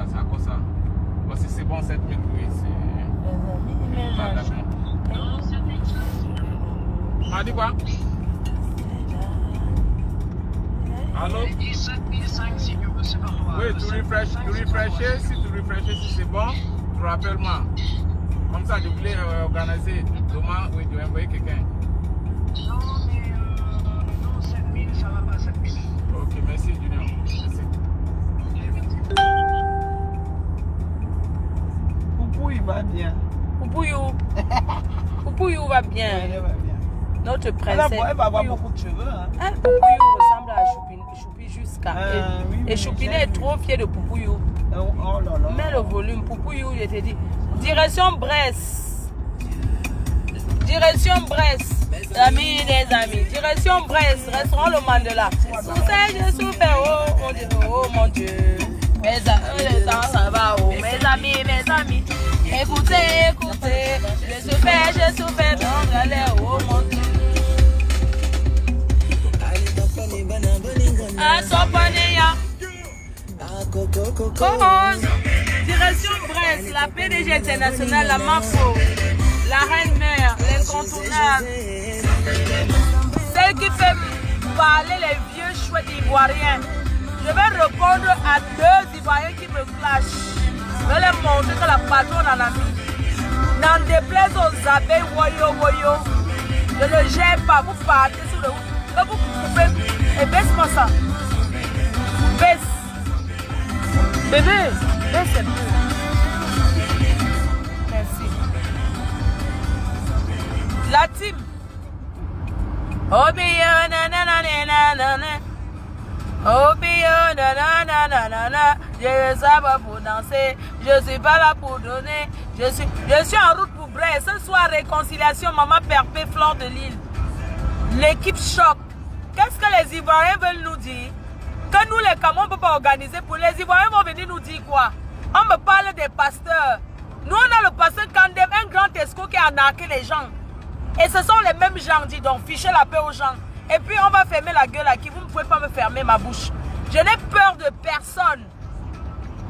c'est à cause ça. Bon, si c'est bon, 7 000, oui, c'est... Ah, d'accord. Ah, dis quoi? Allô? Oui, tu refreshes, si tu refreshes, si c'est bon, tu rappelles-moi. Comme ça, je voulais organiser. Demain, oui, tu vas envoyer quelqu'un. Non, mais non, 7 000, ça va pas, 7 000. Ok, merci, Junior. Merci. Poupou, il va bien. Poupouillou. Poupouillou va bien. Elle va bien. Notre princesse. Elle va avoir beaucoup de cheveux. Hein. Hein, Poupouillou ressemble à Choupi jusqu'à. Oui, et Choupinet est trop fier de Poupouillou. Oh là là. Mets le volume, Poupouillou, je te dis. Direction Brest. Direction Brest. Amis des amis. Direction Brest. Restaurant Le Mandela. Souffert, je souffert. Oh mon Dieu. Mes amis, le temps ça va. Oh mes amis. Écoutez. Je souffert. Donc allez, oh mon Dieu. Direction Brest, la PDG internationale, la Marco, la reine mère, l'incontournable, celle qui fait parler les vieux chouettes ivoiriens. Je vais répondre à 2 Ivoiriens qui me clashent. Je vais leur montrer que la patronne en a mis. N'en déplaise aux abeilles, woyo. Je ne gère pas, vous partez sur le route. Vous coupez et baisse-moi ça. Baisse. Bébé, baisse un peu. Merci. La team. Oh, bio, nanana. Oh, bio, nanana. Je ne sais pas pour danser. Je suis pas là pour donner. Je suis en route pour Brest. Ce soir, réconciliation, maman Perpé, Fleur de Lille. L'équipe choc. Qu'est-ce que les Ivoiriens veulent nous dire? Que nous, les Camerounais, on ne peut pas organiser pour les Ivoiriens vont venir nous dire quoi? On me parle des pasteurs. Nous, on a le pasteur Kandem, un grand escroc qui a arnaqué les gens. Et ce sont les mêmes gens, dis donc, fichez la paix aux gens. Et puis, on va fermer la gueule à qui? Vous ne pouvez pas me fermer ma bouche. Je n'ai peur de personne.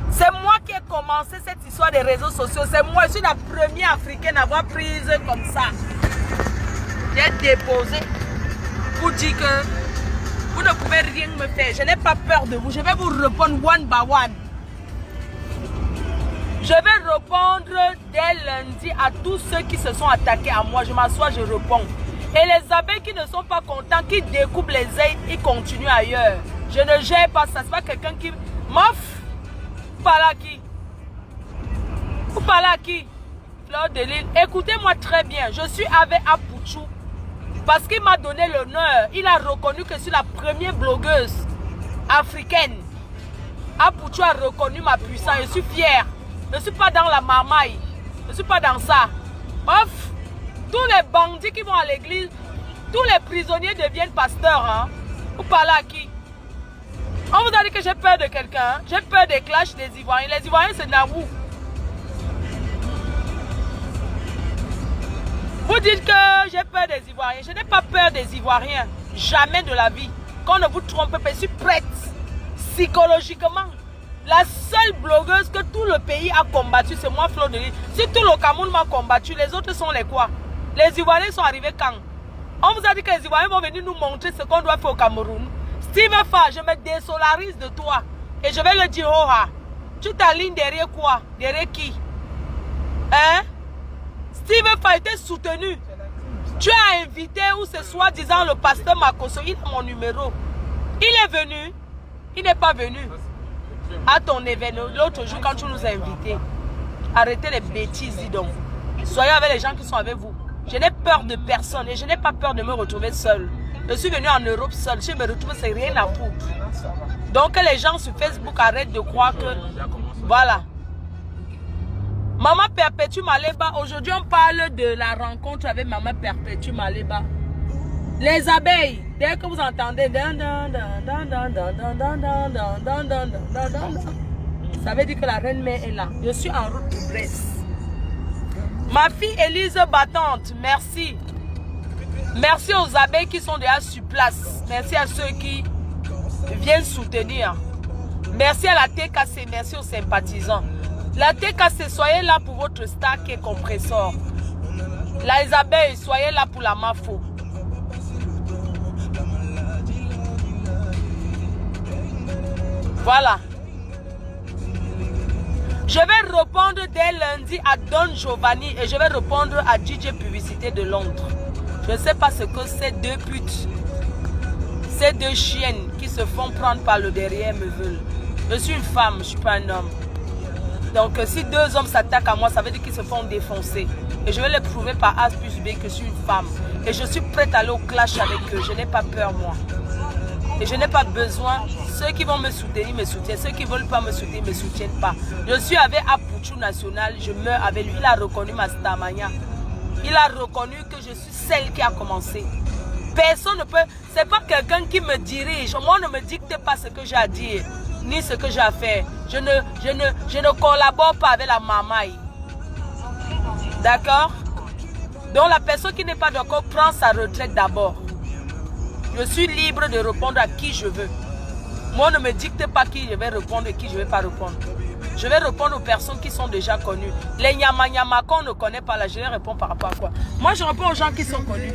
C'est moi qui ai commencé cette histoire des réseaux sociaux. C'est moi, je suis la première africaine à avoir prise comme ça. J'ai déposé pour dire que vous ne pouvez rien me faire. Je n'ai pas peur de vous. Je vais vous répondre one by one. Je vais répondre dès lundi à tous ceux qui se sont attaqués à moi. Je m'assois, je réponds. Et les abeilles qui ne sont pas contents, qui découpent les ailes, ils continuent ailleurs. Je ne gère pas ça. C'est pas quelqu'un qui... Mof! Vous parlez à qui? Vous parlez à qui? Fleur de Lille. Écoutez-moi très bien. Je suis avec Apouchou. Parce qu'il m'a donné l'honneur. Il a reconnu que je suis la première blogueuse africaine. Apouchou a reconnu ma puissance. Je suis fière. Je ne suis pas dans la marmaille. Je ne suis pas dans ça. Off! Tous les bandits qui vont à l'église, tous les prisonniers deviennent pasteurs. Hein? Vous parlez à qui? On vous a dit que j'ai peur de quelqu'un. Hein? J'ai peur des clashs des Ivoiriens. Les Ivoiriens, c'est Naou. Vous dites que j'ai peur des Ivoiriens. Je n'ai pas peur des Ivoiriens. Jamais de la vie. Qu'on ne vous trompe pas, je suis prête. Psychologiquement. La seule blogueuse que tout le pays a combattu, c'est moi, Fleur de Lille. Si tout le Cameroun m'a combattu, les autres sont les quoi? Les Ivoiriens sont arrivés quand? On vous a dit que les Ivoiriens vont venir nous montrer ce qu'on doit faire au Cameroun. Steve Fa, je me désolarise de toi. Et je vais le dire, oh, tu t'alignes derrière quoi? Derrière qui? Hein? Steve Fa était soutenu. Tu as invité où ce soit disant le pasteur Makoso, il a mon numéro. Il est venu. Il n'est pas venu. À ton événement, l'autre jour quand tu nous as invités. Arrêtez les bêtises, dis donc. Soyez avec les gens qui sont avec vous. Je n'ai peur de personne et je n'ai pas peur de me retrouver seule. Je suis venue en Europe seule. Je me retrouve, c'est rien à foutre. Donc les gens sur Facebook arrêtent de croire que... Voilà. Maman Perpétue Maléba. Aujourd'hui, on parle de la rencontre avec Maman Perpétue Maléba. Les abeilles, dès que vous entendez... Ça veut dire que la reine mère est là. Je suis en route pour Brest. Ma fille Élise Battante, merci. Merci aux abeilles qui sont déjà sur place. Merci à ceux qui viennent soutenir. Merci à la TKC, merci aux sympathisants. La TKC, soyez là pour votre star qui est compresseur. La Isabelle, soyez là pour la Mafo. Voilà. Je vais répondre dès lundi à Don Giovanni et je vais répondre à DJ Publicité de Londres. Je ne sais pas ce que ces deux putes, ces deux chiennes qui se font prendre par le derrière me veulent. Je suis une femme, je ne suis pas un homme. Donc si deux hommes s'attaquent à moi, ça veut dire qu'ils se font défoncer. Et je vais les prouver par A plus B que je suis une femme. Et je suis prête à aller au clash avec eux. Je n'ai pas peur, moi. Et je n'ai pas besoin. Ceux qui vont me soutenir, me soutiennent. Ceux qui ne veulent pas me soutenir, ne me soutiennent pas. Je suis avec Apuchu National. Je meurs avec lui. Il a reconnu ma stamania. Il a reconnu que je suis celle qui a commencé. Personne ne peut... C'est pas quelqu'un qui me dirige. Moi, ne me dicte pas ce que j'ai à dire. Ni ce que j'ai à faire. Je ne collabore pas avec la mamaille. D'accord? Donc la personne qui n'est pas d'accord prend sa retraite d'abord. Je suis libre de répondre à qui je veux. Moi, ne me dicte pas qui je vais répondre et qui je ne vais pas répondre. Je vais répondre aux personnes qui sont déjà connues. Les nyama qu'on ne connaît pas là, je les réponds par rapport à quoi? Moi, je réponds aux gens qui sont connus.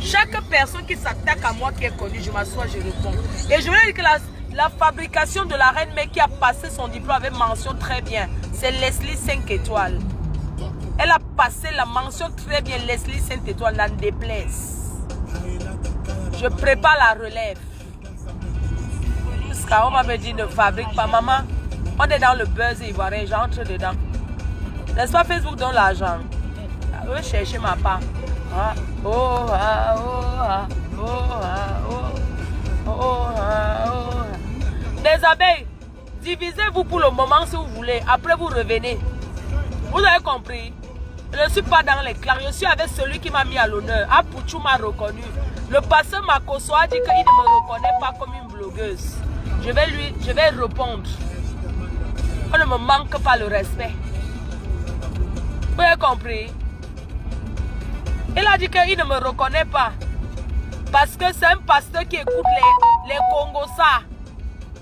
Chaque personne qui s'attaque à moi qui est connue, je m'assois, je réponds. Et je veux dire que la fabrication de la reine, mais qui a passé son diplôme avec mention très bien, c'est Leslie 5 étoiles. Elle a passé la mention très bien, Leslie 5 étoiles, n'en déplaise. Je prépare la relève. Parce qu'on m'avait dit ne fabrique pas. Maman, on est dans le buzz ivoirien, j'entre dedans. N'est-ce pas Facebook donne l'argent? Je vais chercher ma part. Ah, oh, ah, oh, ah, oh, ah, oh, oh, ah, oh. Les abeilles, divisez-vous pour le moment si vous voulez. Après, vous revenez. Vous avez compris? Je ne suis pas dans les clans. Je suis avec celui qui m'a mis à l'honneur. Apuchu m'a reconnu. Le pasteur Makoso a dit qu'il ne me reconnaît pas comme une blogueuse. Je vais répondre. On ne me manque pas le respect. Vous avez compris? Il a dit qu'il ne me reconnaît pas. Parce que c'est un pasteur qui écoute les Congosa.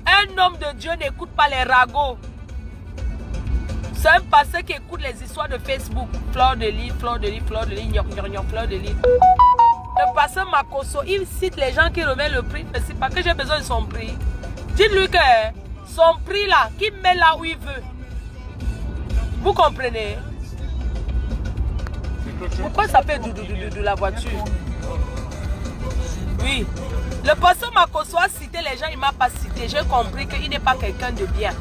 Un homme de Dieu n'écoute pas les ragots. C'est un pasteur qui écoute les histoires de Facebook. Fleur de lit, fleur de lit, fleur de lit, fleur de lit. Le pasteur Makoso, il cite les gens qui remettent le prix. Mais c'est pas que j'ai besoin de son prix. Dites-lui que son prix là, qu'il met là où il veut. Vous comprenez? Pourquoi ça fait de la voiture? Oui. Le pasteur Makoso a cité les gens, il ne m'a pas cité. J'ai compris qu'il n'est pas quelqu'un de bien.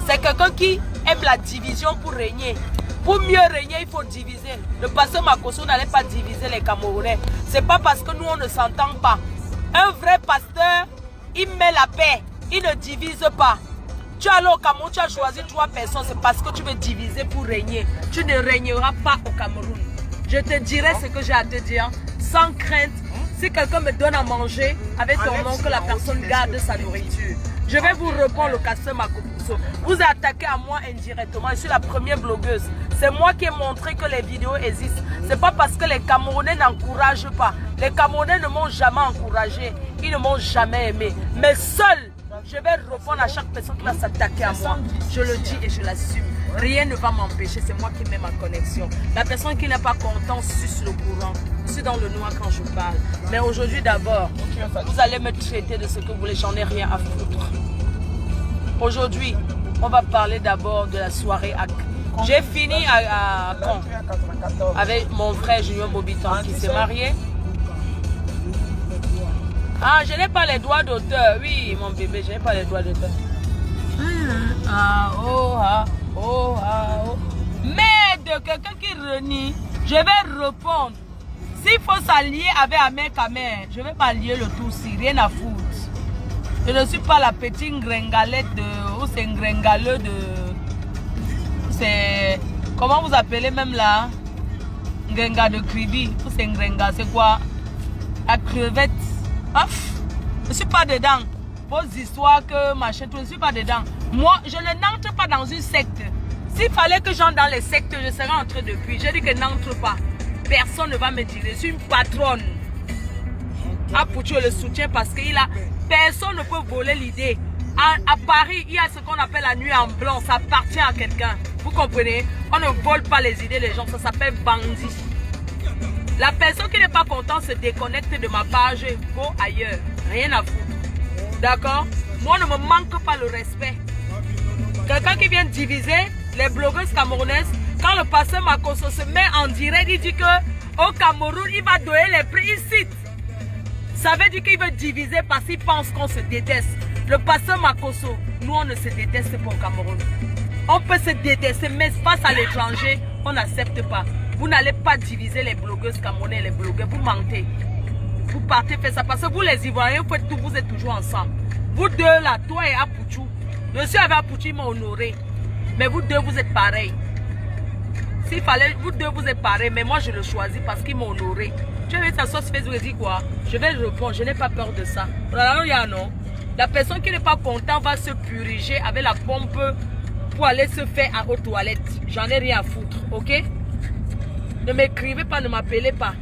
C'est quelqu'un qui aime la division pour régner. Pour mieux régner, il faut diviser. Le pasteur Makoso n'allait pas diviser les Camerounais. Ce n'est pas parce que nous, on ne s'entend pas. Un vrai pasteur, il met la paix. Il ne divise pas. Tu es allé au Cameroun, tu as choisi 3 personnes. C'est parce que tu veux diviser pour régner. Tu ne régneras pas au Cameroun. Je te dirai ce que j'ai à te dire. Sans crainte. Si quelqu'un me donne à manger, avec ton nom, que la personne garde sa nourriture. Je vais vous répondre le pasteur Makoso. Vous attaquez à moi indirectement. Je suis la première blogueuse. C'est moi qui ai montré que les vidéos existent. Ce n'est pas parce que les Camerounais n'encouragent pas. Les Camerounais ne m'ont jamais encouragé. Ils ne m'ont jamais aimé. Mais seul, je vais répondre à chaque personne qui va s'attaquer à moi. Je le dis et je l'assume. Rien ne va m'empêcher. C'est moi qui mets ma connexion. La personne qui n'est pas contente suce le courant. Je suis dans le noir quand je parle. Mais aujourd'hui d'abord, vous allez me traiter de ce que vous voulez. J'en ai rien à foutre. Aujourd'hui, on va parler d'abord de la soirée à... J'ai fini à Caen avec mon frère Junior Mobitan qui s'est marié. Ah, je n'ai pas les droits d'auteur. Oui, mon bébé, je n'ai pas les droits d'auteur. Ah, oh, ah, oh, ah, oh. Mais de quelqu'un qui renie, je vais répondre. S'il faut s'allier avec Amer Kamer, je vais m'allier le tout si, rien à foutre. Je ne suis pas la petite gringalette de... Ou c'est un gringaleux de... C'est... Comment vous appelez même là? Gringa de Kribi. Ou c'est un gringa, c'est quoi? La crevette. Ah, je ne suis pas dedans. Vos histoires que machin, je ne suis pas dedans. Moi, je n'entre pas dans une secte. S'il fallait que j'entre dans les sectes, je serais entré depuis. Je dis que n'entre pas. Personne ne va me dire. Je suis une patronne. Apuchu le soutien parce qu'il a... Personne ne peut voler l'idée À Paris, il y a ce qu'on appelle la nuit en blanc. Ça appartient à quelqu'un. Vous comprenez? On ne vole pas les idées des gens. Ça s'appelle bandit. La personne qui n'est pas contente se déconnecte de ma page et go ailleurs. Rien à foutre. D'accord? Moi, ne me manque pas le respect. Quelqu'un qui vient diviser les blogueuses camerounaises, quand le pasteur Makosso se met en direct, il dit qu'au Cameroun, il va donner les prix. Il cite. Ça veut dire qu'il veut diviser parce qu'il pense qu'on se déteste. Le pasteur Makosso, nous, on ne se déteste pas au Cameroun. On peut se détester, mais face à l'étranger, on n'accepte pas. Vous n'allez pas diviser les blogueuses camerounaises, les blogueurs. Vous mentez. Vous partez faire ça parce que vous, les Ivoiriens, vous êtes toujours ensemble. Vous deux là, toi et Apouchou. Je suis avec Apouchou, il m'a honoré. Mais vous deux, vous êtes pareils. S'il fallait, vous deux, vous êtes pareils. Mais moi, je le choisis parce qu'il m'a honoré. Tu veux s'asseoir sur Facebook et dire quoi? Je vais répondre, je n'ai pas peur de ça. Non. La personne qui n'est pas contente va se puriger avec la pompe pour aller se faire aux toilettes. J'en ai rien à foutre, ok? Ne m'écrivez pas, ne m'appelez pas.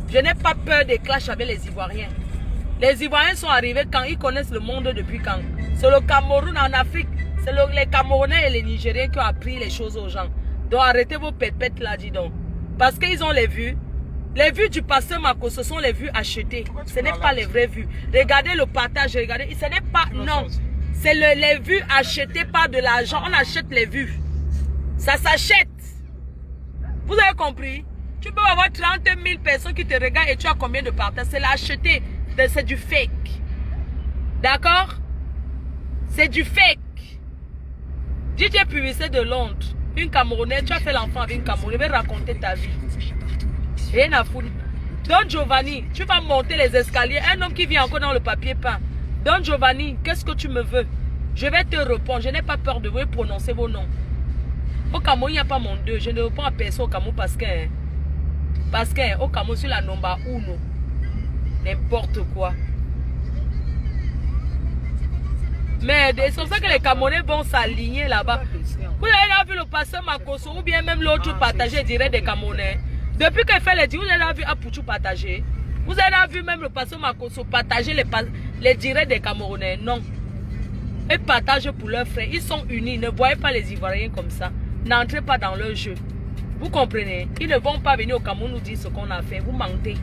Je n'ai pas peur des clashs avec les Ivoiriens. Les Ivoiriens sont arrivés quand ils connaissent le monde depuis quand? C'est le Cameroun en Afrique. C'est les Camerounais et les Nigériens qui ont appris les choses aux gens. Donc arrêtez vos pépettes là, dis donc. Parce qu'ils ont les vues. Les vues du pasteur Marco, ce sont les vues achetées. Ce n'est pas les vraies vues. Regardez le partage, regardez. Ce n'est pas, non. C'est les vues achetées par de l'argent. On achète les vues. Ça s'achète. Vous avez compris? Tu peux avoir 30 000 personnes qui te regardent et tu as combien de partages? C'est l'acheté. C'est du fake. D'accord? C'est du fake. DJ Publicité de Londres. Une Camerounaise, tu as fait l'enfant avec une Camerounaise. Je vais raconter ta vie. Rien à foutre. Don Giovanni, tu vas monter les escaliers. Un homme qui vient encore dans le papier peint. Don Giovanni, qu'est-ce que tu me veux? Je vais te répondre. Je n'ai pas peur de vous prononcer vos noms. Au Cameroun, il n'y a pas mon deux. Je ne réponds à personne au Cameroun parce que au Cameroun, sur la nomba uno. N'importe quoi. Mais c'est pour ça que les Camerounais vont s'aligner là-bas. Vous avez vu le pasteur Makosso ou bien même l'autre partager direct des Camerounais. Depuis qu'il fait les dires, vous avez vu Apouchou partager. Vous avez vu même le pasteur Makosso partager les directs des Camerounais. Non. Ils partagent pour leurs frères. Ils sont unis. Ne voyez pas les Ivoiriens comme ça. N'entrez pas dans leur jeu. Vous comprenez? Ils ne vont pas venir au Cameroun nous dire ce qu'on a fait. Vous mentez.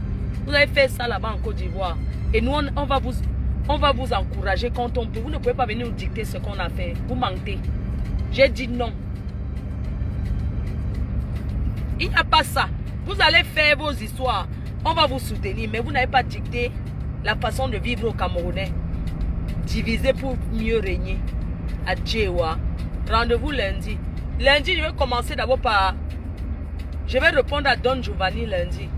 Vous avez fait ça là-bas en Côte d'Ivoire. Et nous, on va vous encourager quand on peut. Vous ne pouvez pas venir nous dicter ce qu'on a fait. Vous mentez. J'ai dit non. Il n'y a pas ça. Vous allez faire vos histoires. On va vous soutenir. Mais vous n'avez pas dicté la façon de vivre au Camerounais. Diviser pour mieux régner. À Djewa. Rendez-vous lundi. Lundi, je vais commencer d'abord par... Je vais répondre à Don Giovanni lundi.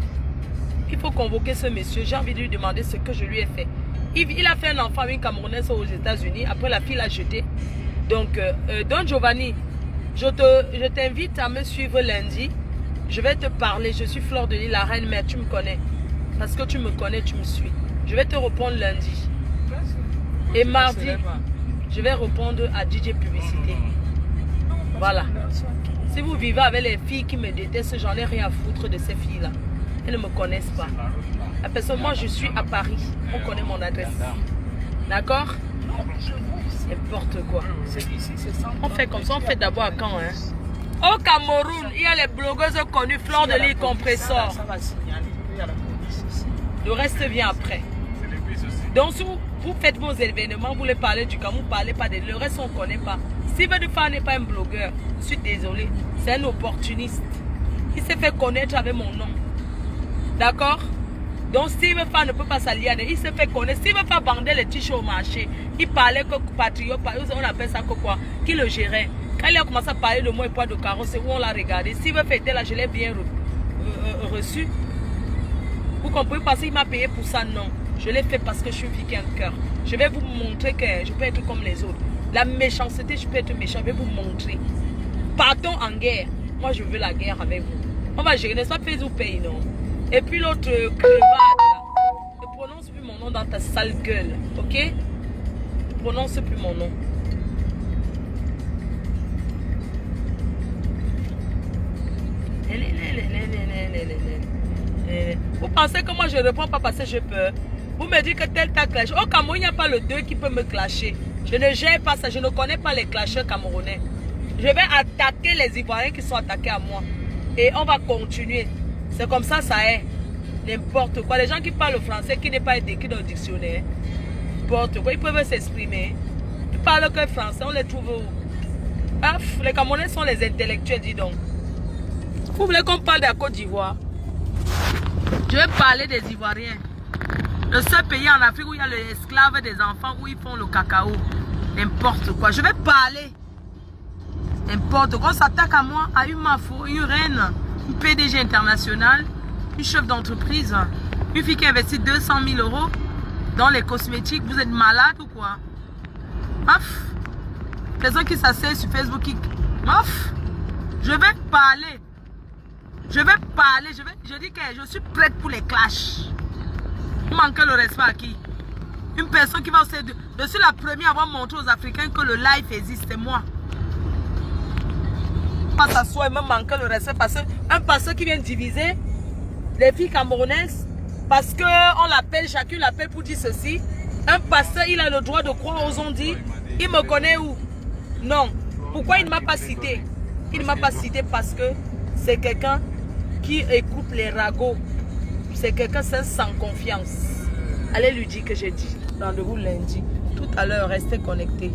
Il faut convoquer ce monsieur. J'ai envie de lui demander ce que je lui ai fait. Il a fait un enfant avec une Camerounaise aux États-Unis. Après, la fille l'a jeté. Donc, Don Giovanni, je t'invite à me suivre lundi. Je vais te parler. Je suis Fleur de Lys, la reine mère. Tu me connais. Parce que tu me connais, tu me suis. Je vais te répondre lundi. Et mardi, je vais répondre à DJ Publicité. Voilà. Si vous vivez avec les filles qui me détestent, j'en ai rien à foutre de ces filles-là. Elles ne me connaissent pas. La personne, moi, je suis à Paris. On connaît mon adresse. D'accord? N'importe quoi. On fait comme ça. On fait d'abord à Caen. Hein? Au Cameroun, il y a les blogueuses connues, Fleur de Lys Compressor. Le reste vient après. Donc, si vous faites vos événements, vous voulez parler du Cameroun, vous ne parlez pas de le reste, on ne connaît pas. Steven Dufa n'est pas un blogueur. Je suis désolé. C'est un opportuniste. Il s'est fait connaître avec mon nom. D'accord? Donc Steven Fa ne peut pas s'allier. Il s'est fait connaître. Steven Fa vendait les t-shirts au marché. Il parlait que patriote, on appelle ça que quoi? Qui le gérait? Quand il a commencé à parler de moi et poids de carreau, c'est où on l'a regardé. Steven Fa était là, je l'ai bien reçu. Vous comprenez? Parce qu'il m'a payé pour ça, non. Je l'ai fait parce que je suis une fille qui a un cœur. Je vais vous montrer que je peux être comme les autres. La méchanceté, je peux être méchant. Je vais vous montrer. Partons en guerre. Moi, je veux la guerre avec vous. On va gérer, n'est-ce pas? Facebook paye, non? Et puis l'autre crevade, là. Ne prononce plus mon nom dans ta sale gueule. Ok? Ne prononce plus mon nom. Vous pensez que moi je ne réponds pas parce que j'ai peur? Vous me dites que tel t'a clashé. Au Cameroun, il n'y a pas le 2 qui peut me clasher. Je ne gère pas ça. Je ne connais pas les clasheurs camerounais. Je vais attaquer les Ivoiriens qui sont attaqués à moi. Et on va continuer. C'est comme ça est. N'importe quoi. Les gens qui parlent français, qui n'est pas écrit dans le dictionnaire, n'importe quoi, ils peuvent s'exprimer. Ils parlent que français, on les trouve où? Paf, les Camerounais sont les intellectuels, dis donc. Vous voulez qu'on parle de la Côte d'Ivoire? Je vais parler des Ivoiriens. Le seul pays en Afrique où il y a l'esclave des enfants, où ils font le cacao. N'importe quoi. Je vais parler. N'importe quoi. On s'attaque à moi, à une mafo, une reine, une PDG internationale, une chef d'entreprise, une fille qui investit 200 000 € dans les cosmétiques. Vous êtes malade ou quoi? Maf. Les gens qui s'asseyent sur Facebook, maf. Je vais parler. Je vais parler. Je dis que je suis prête pour les clashs. Vous manquez le respect à qui? Une personne qui va aussi... Je suis la première à avoir montré aux Africains que le live existe, c'est moi. Pas s'asseoir et me manquer le respect parce qu'un pasteur qui vient diviser les filles camerounaises parce qu'on l'appelle, chacun l'appelle pour dire ceci. Un pasteur, il a le droit de croire aux ondits. Il me connaît où? Non. Pourquoi il ne m'a pas cité? Il ne m'a pas cité parce que c'est quelqu'un qui écoute les ragots. C'est quelqu'un sans confiance. Allez lui dire que j'ai dit. Rendez-vous lundi. Tout à l'heure, restez connectés.